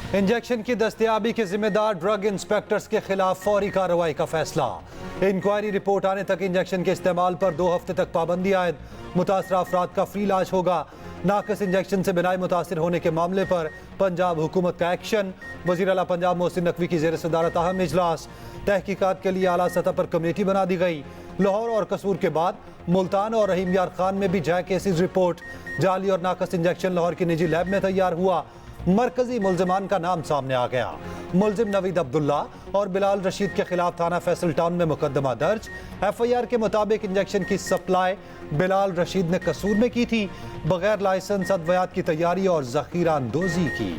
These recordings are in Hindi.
इंजेक्शन की दस्तयाबी के जिम्मेदार ड्रग इंस्पेक्टर्स के खिलाफ फौरी कार्रवाई का फैसला। इंक्वायरी रिपोर्ट आने तक इंजेक्शन के इस्तेमाल पर 2 हफ्ते तक पाबंदी आयद। मुतासरा अफराद का फ्री इलाज होगा। नाकस इंजेक्शन से बिनाई मुतासिर होने के मामले पर पंजाब हुकूमत का एक्शन। वज़ीर आला पंजाब मोहसिन नकवी की ज़ेर सदारत अहम इजलास। तहकीकात के लिए आला सतह पर कमेटी बना दी गई। लाहौर और कसूर के बाद मुल्तान और रहीम यार खान में भी जै केसेस रिपोर्ट। जाली और नाकस इंजेक्शन लाहौर की निजी लैब में तैयार हुआ। मरकजी मुल्जिमान का नाम सामने आ गया। मुल्जिम नवीद अब्दुल्ला और बिलाल रशीद के खिलाफ थाना फैसल टाउन में मुकदमा दर्ज। FIR के मुताबिक इंजेक्शन की सप्लाई बिलाल रशीद ने कसूर में की थी। बगैर लाइसेंस अद्वियात की तैयारी और जखीरा अंदोजी की।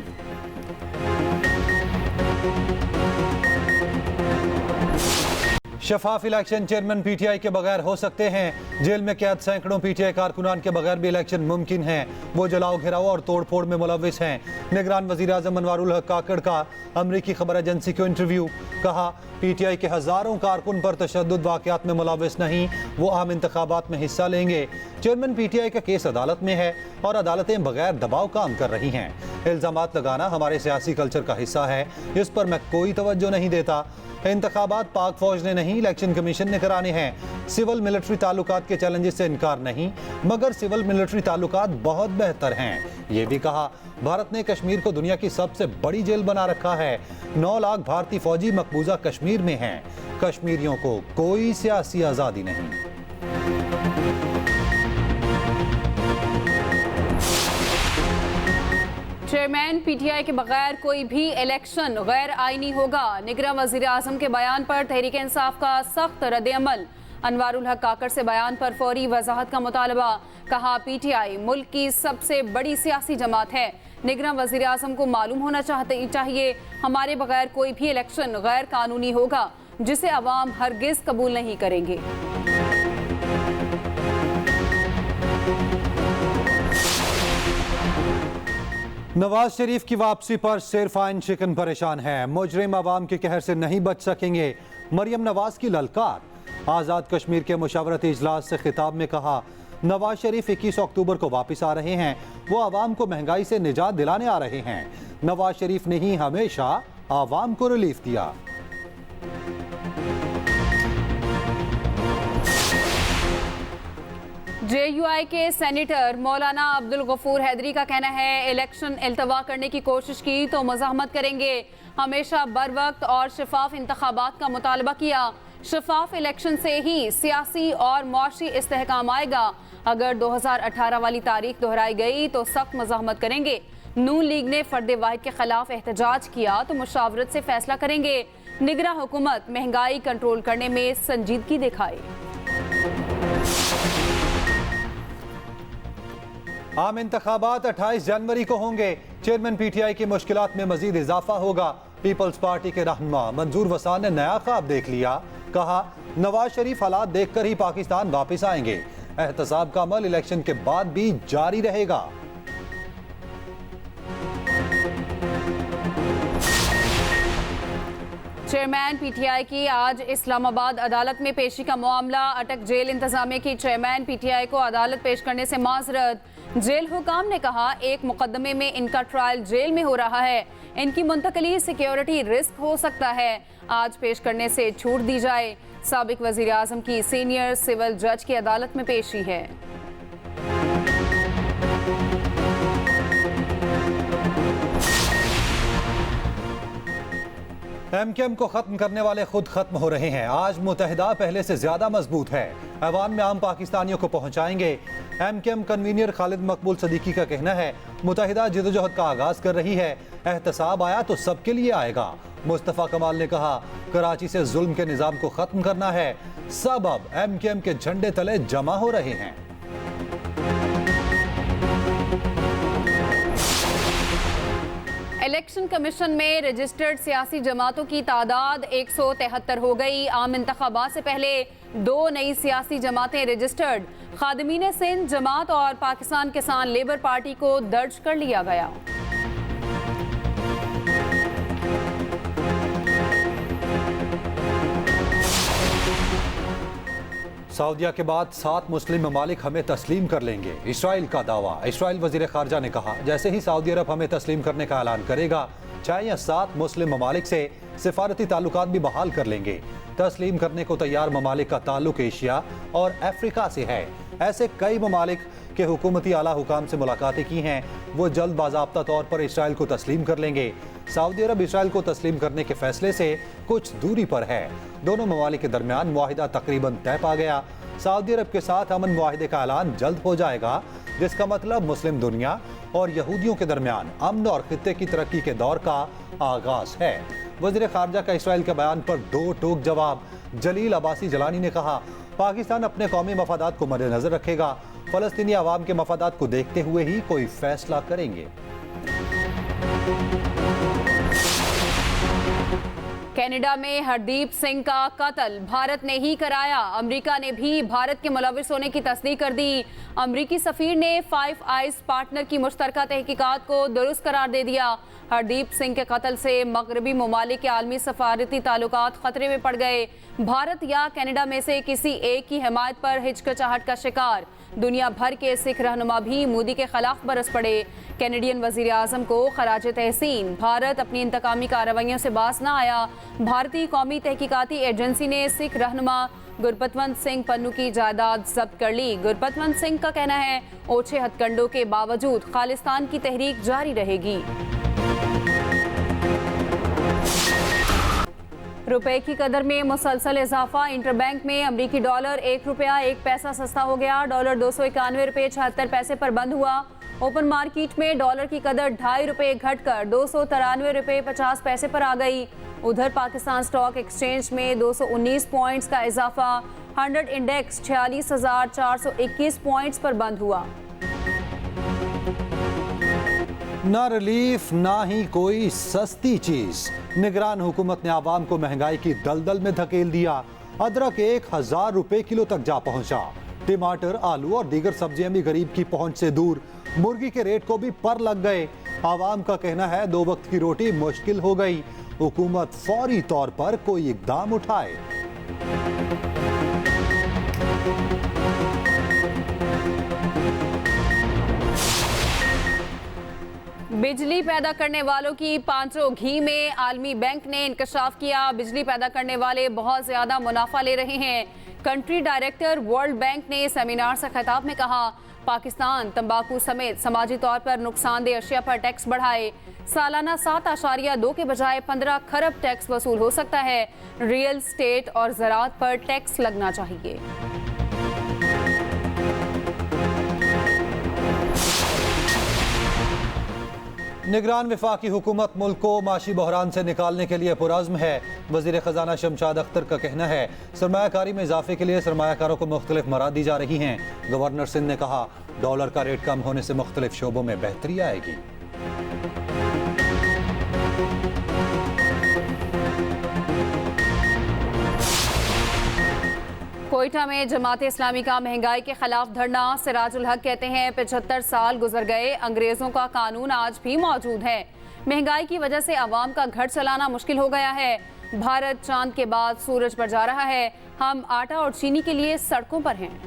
शफाफ इलेक्शन चेयरमैन PTI के बगैर हो सकते हैं। जेल में कैद सैकड़ों PTI कारकुनान के बगैर भी इलेक्शन मुमकिन है। वो जलाओ घिराओ और तोड़ फोड़ में मुलविस हैं। निगरान वजीर आजम अनवारुल हक काकड़ का अमरीकी खबर एजेंसी को इंटरव्यू। कहा PTI के हजारों कारकुन पर तशद्दुद वाकयात में मुलविस नहीं, वो आम इंतखाबात में हिस्सा लेंगे। चेयरमैन PTI का केस अदालत में है और अदालतें बगैर दबाव काम कर रही हैं। इल्जामात लगाना हमारे सियासी कल्चर का हिस्सा है, इस पर मैं कोई तवज्जो नहीं देता। इंतखाबात पाक फौज ने नहीं, इलेक्शन कमीशन ने कराने हैं। सिविल मिलिट्री ताल्लुकात के चैलेंजेस से इनकार नहीं, मगर सिविल मिलिट्री ताल्लुकात बहुत बेहतर हैं। ये भी कहा भारत ने कश्मीर को दुनिया की सबसे बड़ी जेल बना रखा है। 9 लाख भारतीय फौजी मकबूजा कश्मीर में हैं। कश्मीरियों को कोई सियासी आज़ादी नहीं। चेयरमैन PTI के बगैर कोई भी इलेक्शन गैर आईनी होगा। निगरान वजीर आजम के बयान पर तहरीक इंसाफ का सख्त रद्द-ए-अमल। अनवारुल हक काकड़ से बयान पर फौरी वजाहत का मुतालबा। कहा PTI मुल्क की सबसे बड़ी सियासी जमात है। निगरान वजीर आजम को मालूम होना चाहिए हमारे बगैर कोई भी इलेक्शन गैर कानूनी होगा, जिसे अवाम हरगिज कबूल नहीं करेंगे। नवाज शरीफ की वापसी पर सिरफाइन शिकन परेशान है। मुजरिम अवाम के कहर से नहीं बच सकेंगे। मरियम नवाज की ललकार। आज़ाद कश्मीर के मुशावरती इजलास से खिताब में कहा नवाज शरीफ 21 अक्टूबर को वापस आ रहे हैं। वो आवाम को महंगाई से निजात दिलाने आ रहे हैं। नवाज शरीफ ने ही हमेशा आवाम को रिलीफ दिया। JUI के सेनेटर मौलाना अब्दुल गफूर हैदरी का कहना है इलेक्शन इल्तवा करने की कोशिश की तो मज़ाहमत करेंगे। हमेशा बर वक्त और शफाफ इंतखाबात का मुतालबा किया। शफाफ इलेक्शन से ही सियासी और मुआशी इस्तेहकाम आएगा। अगर 2018 वाली तारीख दोहराई गई तो सख्त मज़ाहमत करेंगे। नून लीग ने फर्द वाहिद के खिलाफ एहतजाज किया तो मुशावरत से फैसला करेंगे। निगरान हुकूमत महंगाई कंट्रोल करने में संजीदगी दिखाए। आम इंतखाबात 28 जनवरी को होंगे। चेयरमैन PTI की मुश्किलात में मजीद इजाफा होगा। पीपल्स पार्टी के रहनुमा मंजूर वसान ने नया ख्वाब देख लिया। कहा नवाज शरीफ हालात देखकर ही पाकिस्तान वापस आएंगे। एहतसाब का अमल इलेक्शन के बाद भी जारी रहेगा। चेयरमैन PTI की आज इस्लामाबाद अदालत में पेशी का मामला। अटक जेल इंतजामिया की चेयरमैन PTI को अदालत पेश करने से माजरत। जेल हुकाम ने कहा एक मुकदमे में इनका ट्रायल जेल में हो रहा है। इनकी मुंतकली सिक्योरिटी रिस्क हो सकता है। आज पेश करने से छूट दी जाए। साबिक वजीर आजम की सीनियर सिविल जज की अदालत में पेशी है। MKM को खत्म करने वाले खुद खत्म हो रहे हैं। आज मुतहदा पहले से ज्यादा मजबूत है। ऐवान में आम पाकिस्तानियों को पहुंचाएंगे। MKM कन्वीनर खालिद मकबूल सदीकी का कहना है मुतहदा जिदोजहद का आगाज कर रही है। एहतसाब आया तो सबके लिए आएगा। मुस्तफ़ा कमाल ने कहा कराची से जुल्म के निज़ाम को खत्म करना है। सब अब MKM के झंडे तले जमा हो रहे हैं। इलेक्शन कमीशन में रजिस्टर्ड सियासी जमातों की तादाद 173 हो गई। आम इंतखाबात से पहले 2 नई सियासी जमातें रजिस्टर्ड। खादिमीन सिंध जमात और पाकिस्तान किसान लेबर पार्टी को दर्ज कर लिया गया। सऊदीया के बाद 7 मुस्लिम ममालिक हमें तस्लीम कर लेंगे, इसराइल का दावा। इसराइल वजीर खारजा ने कहा जैसे ही सऊदी अरब हमें तस्लीम करने का ऐलान करेगा 6 या 7 मुस्लिम ममालिक से सिफारती ताल्लुकात भी बहाल कर लेंगे। तस्लीम करने को तैयार ममालिक का ताल्लुक एशिया और अफ्रीका से है। ऐसे कई ममालिक के हुकूमती आला हुकाम से मुलाकातें की हैं। वो जल्द बाज़ाब्ता तौर पर इसराइल को तस्लीम कर लेंगे। सऊदी अरब इसराइल को तस्लीम करने के फैसले से कुछ दूरी पर है। दोनों ममालिक के दरमियान मुआहिदा तकरीबन तय पा गया। सऊदी अरब के साथ अमन मुआहिदे का ऐलान जल्द हो जाएगा, जिसका मतलब मुस्लिम दुनिया और यहूदियों के दरमियान अमन और खित्ते की तरक्की के दौर का आगाज है। वज़ीर ख़ारजा का इसराइल के बयान पर दो टोक जवाब। जलील अब्बासी जलानी ने कहा, पाकिस्तान अपने कौमी मफादात को मद्देनजर रखेगा। फ़लस्तीनी अवाम के मफादात को देखते हुए ही कोई फैसला करेंगे। कनाडा में हरदीप सिंह का कत्ल भारत ने ही कराया। अमेरिका ने भी भारत के मुलविस होने की तस्दीक कर दी। अमेरिकी सफीर ने फाइव आइज पार्टनर की मुश्तरका तहकीकात को दुरुस्त करार दे दिया। हरदीप सिंह के कत्ल से मगरबी ममालिक के आलमी सफारती ताल्लुकात खतरे में पड़ गए। भारत या कनाडा में से किसी एक की हिमायत पर हिचकिचाहट का शिकार दुनिया भर के सिख रहनुमा भी मोदी के खिलाफ बरस पड़े। कैनेडियन वजीर आजम को खराज तहसीन। भारत अपनी इंतकामी कार्रवाइयों से बाज न आया। भारतीय कौमी तहकीकाती एजेंसी ने सिख रहनुमा गुरपतवंत सिंह पन्नू की जायदाद जब्त कर ली। गुरपतवंत सिंह का कहना है, ओछे हथकंडों के बावजूद खालिस्तान की तहरीक जारी रहेगी। रुपए की कदर में मुसलसल इजाफा। इंटरबैंक में अमरीकी डॉलर 1 रुपया 1 पैसा सस्ता हो गया। डॉलर 291 रुपये 76 पैसे पर बंद हुआ। ओपन मार्केट में डॉलर की कदर 2.5 रुपये घटकर 293 रुपये 50 पैसे पर आ गई। उधर पाकिस्तान स्टॉक एक्सचेंज में 219 पॉइंट्स का इजाफा। 100 इंडेक्स 46,421 पॉइंट्स पर बंद हुआ। ना रिलीफ ना ही कोई सस्ती चीज। निगरान हुकूमत ने आवाम को महंगाई की दलदल में धकेल दिया। अदरक 1000 रुपए किलो तक जा पहुंचा। टमाटर, आलू और दीगर सब्जियां भी गरीब की पहुंच से दूर। मुर्गी के रेट को भी पर लग गए। आवाम का कहना है 2 वक्त की रोटी मुश्किल हो गई। हुकूमत फौरी तौर पर कोई इकदाम उठाए। बिजली पैदा करने वालों की पांचों घी में आलमी बैंक ने इंकशाफ किया। बिजली पैदा करने वाले बहुत ज्यादा मुनाफा ले रहे हैं। कंट्री डायरेक्टर वर्ल्ड बैंक ने सेमिनार से खिताब में कहा, पाकिस्तान तंबाकू समेत समाजी तौर पर नुकसानदेह अशिया पर टैक्स बढ़ाए। सालाना 7.2 के बजाय 15 खरब टैक्स वसूल हो सकता है। रियल स्टेट और ज़राअत पर टैक्स लगना चाहिए। निगरान वफाकी हुकूमत मुल्क को माशी बहरान से निकालने के लिए पुरज़्म है। वज़ीर ख़जाना शमशाद अख्तर का कहना है, सरमायाकारी में इजाफे के लिए सरमायाकारों को मुख्तलिफ मराद दी जा रही हैं। गवर्नर सिंध ने कहा, डॉलर का रेट कम होने से मुख्तलिफ शोबों में बेहतरी आएगी। कोयटा में जमात इस्लामी का महंगाई के खिलाफ धरना। सिराजुल हक कहते हैं, 75 साल गुजर गए, अंग्रेजों का कानून आज भी मौजूद है। महंगाई की वजह से आवाम का घर चलाना मुश्किल हो गया है। भारत चांद के बाद सूरज पर जा रहा है। हम आटा और चीनी के लिए सड़कों पर हैं।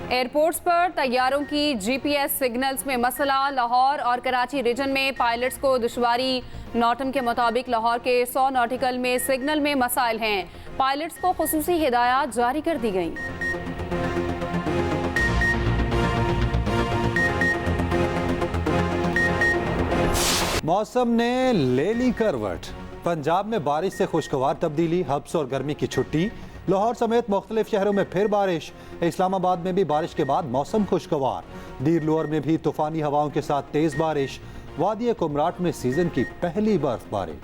एयरपोर्ट्स पर तैयारों की जीपीएस सिग्नल्स में मसला। लाहौर और कराची रीजन में पायलट्स को दुश्वारी। नॉटम के मुताबिक लाहौर के 100 नॉटिकल में सिग्नल में मसाइल हैं। पायलट्स को खुसूसी हिदायत जारी कर दी गई। मौसम ने ले ली करवट। पंजाब में बारिश से खुशगवार तब्दीली। हब्स और गर्मी की छुट्टी। लाहौर समेत मुख्तलिफ शहरों में फिर बारिश। इस्लामाबाद में भी बारिश के बाद मौसम खुशगवार। दीर लोअर में भी तूफानी हवाओं के साथ तेज बारिश। वादी कुमराट में सीजन की पहली बर्फबारी।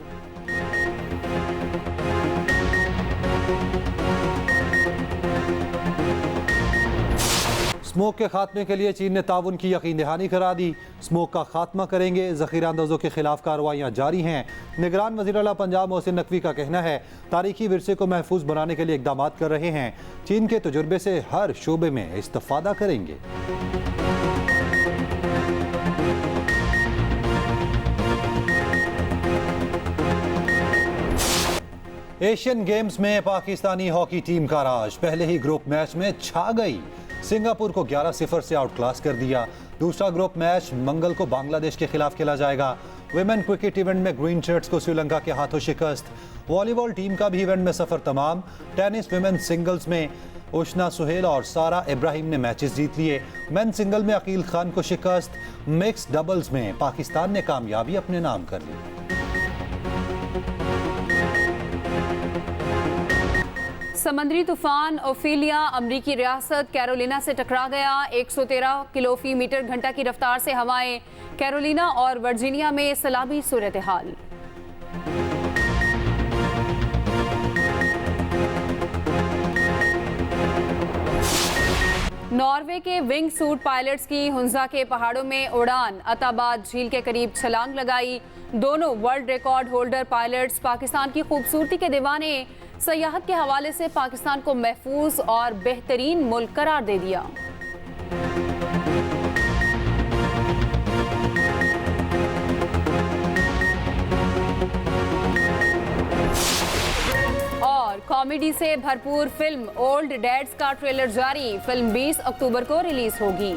स्मोक के खात्मे के लिए चीन ने ताउन की यकीन दहानी करा दी। स्मोक का खात्मा करेंगे। ज़ख़ीरा अंदाजों के खिलाफ कार्रवाइयाँ जारी हैं। निगरान वज़ीर आला पंजाब मोहसिन नकवी का कहना है, तारीखी विरसे को महफूज बनाने के लिए इक़दाम कर रहे हैं। चीन के तजुर्बे से हर शोबे में इस्तिफ़ादा करेंगे। एशियन गेम्स में पाकिस्तानी हॉकी टीम का राज। पहले ही ग्रुप मैच में छा गई। सिंगापुर को 11-0 से आउट क्लास कर दिया। दूसरा ग्रुप मैच मंगल को बांग्लादेश के खिलाफ खेला जाएगा। विमेन क्रिकेट इवेंट में ग्रीन शर्ट्स को श्रीलंका के हाथों शिकस्त। वॉलीबॉल टीम का भी इवेंट में सफर तमाम। टेनिस विमेन सिंगल्स में उशना सुहेल और सारा इब्राहिम ने मैचेस जीत लिए। मेन सिंगल में अकील खान को शिकस्त। मिक्स डबल्स में पाकिस्तान ने कामयाबी अपने नाम कर ली। समंदरी तूफान ओफिलिया अमरीकी रियासत कैरोलिना से टकरा गया। 113 किलोमीटर घंटा की रफ्तार से हवाएं कैरोलिना और वर्जीनिया में सलामी सूरत हाल। नॉर्वे के विंग सूट पायलट्स की हुंजा के पहाड़ों में उड़ान अताबाद झील के करीब छलांग लगाई। दोनों world record holder pilots Pakistan की खूबसूरती के दीवाने। सयाहत के हवाले से पाकिस्तान को महफूज और बेहतरीन मुल्क करार दे दिया। और कॉमेडी से भरपूर फिल्म ओल्ड डैड्स का ट्रेलर जारी। फिल्म 20 अक्टूबर को रिलीज होगी।